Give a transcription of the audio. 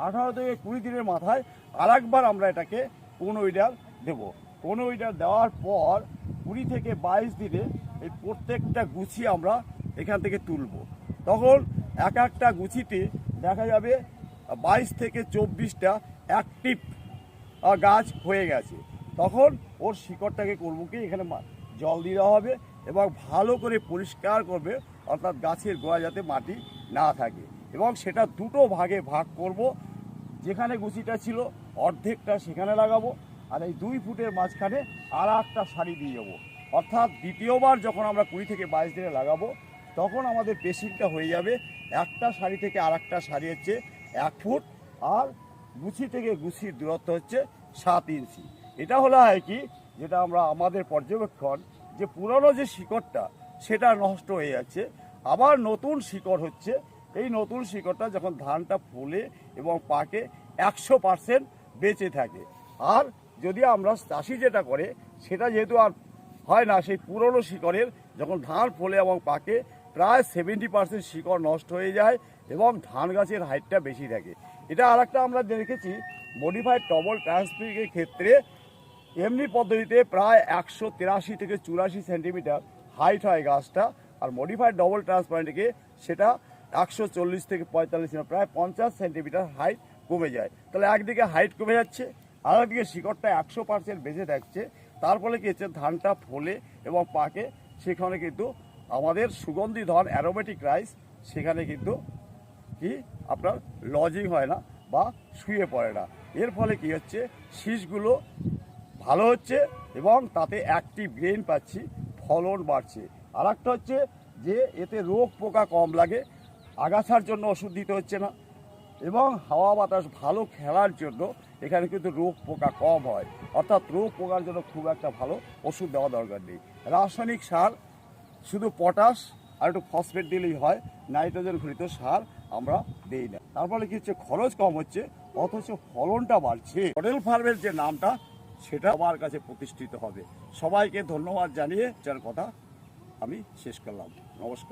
18 থেকে 20 দিনের মাথায় আর একবার আমরা এটাকে কোনোইডার দেবো। কোনোইডার দেওয়ার পর 20 থেকে 22 দিনে এই প্রত্যেকটা গুছি আমরা এখান থেকে তুলব। তখন এক একটা গুছিতে দেখা যাবে 22 থেকে 24টা অ্যাক্টিভ গাছ হয়ে গেছে। তখন ওর শিকড়টাকে করবো কি, এখানে জল দিতে হবে এবং ভালো করে পরিষ্কার করবে, অর্থাৎ গাছের গোড়া যাতে মাটি না থাকে। এবং সেটা দুটো ভাগে ভাগ করব। যেখানে গুছিটা ছিল অর্ধেকটা সেখানে লাগাবো, আর এই 2 ফুটের মাঝখানে আর একটা সারি দিয়ে যাবো। অর্থাৎ দ্বিতীয়বার যখন আমরা 20 থেকে 22 দিনে লাগাবো, তখন আমাদের পেশিংটা হয়ে যাবে একটা সারি থেকে আর একটা সারি হচ্ছে 1 ফুট, আর গুছি থেকে গুছির দূরত্ব হচ্ছে 7 ইঞ্চি। এটা হলো হয় কি, যেটা আমরা আমাদের পর্যবেক্ষণ যে পুরনো যে শিকড়টা সেটা নষ্ট হয়ে যাচ্ছে, আবার নতুন শিকড় হচ্ছে। এই নতুন শিকড়টা যখন ধানটা ফোলে এবং পাকে 100% বেঁচে থাকে। আর যদি আমরা চাষি যেটা করে সেটা যেহেতু আর হয় না, সেই পুরনো শিকড়ের যখন ধান ফোলে এবং পাকে প্রায় 70% শিকড় নষ্ট হয়ে যায় এবং ধান গাছের হাইটটা বেশি থাকে। এটা আর একটা আমরা দেখেছি মডিফাইড ডবল ট্রান্সপ্লান্টের ক্ষেত্রে এমনি পদ্ধতিতে প্রায় 183 থেকে 84 সেন্টিমিটার হাইট হয় গাছটা, আর মডিফাইড ডবল ট্রান্সপ্লান্টকে সেটা 140 থেকে 45, প্রায় 50 সেন্টিমিটার হাইট কমে যায়। তাহলে একদিকে হাইট কমে যাচ্ছে, আর একদিকে শিকড়টা 100% বেঁচে থাকছে। তার ফলে কি হচ্ছে, ধানটা ফোলে এবং পাকে, সেখানে কিন্তু আমাদের সুগন্ধি ধান অ্যারোমেটিক রাইস সেখানে কিন্তু কি আপনার লজিং হয় না বা শুয়ে পড়ে না। এর ফলে কি হচ্ছে, শীষগুলো ভালো হচ্ছে এবং তাতে অ্যাক্টিভ গ্রেন পাচ্ছি, ফলন বাড়ছে। আর একটা হচ্ছে যে এতে রোগ পোকা কম লাগে, আগাছার জন্য ওষুধ দিতে হচ্ছে না, এবং হাওয়া বাতাস ভালো খেলার জন্য এখানে কিন্তু রোগ পোকা কম হয়। অর্থাৎ রোগ পোকার জন্য খুব একটা ভালো ওষুধ দেওয়া দরকার নেই। রাসায়নিক সার শুধু পটাশ আর একটু ফসফেট দিলেই হয়, নাইট্রোজেন ঘটিত সার আমরা দিই না। তার ফলে কি হচ্ছে, খরচ কম হচ্ছে অথচ ফলনটা বাড়ছে। মডেল ফার্মের যে নামটা সেটা আমার কাছে প্রতিষ্ঠিত হবে। সবাইকে ধন্যবাদ জানিয়ে যার কথা আমি শেষ করলাম। নমস্কার।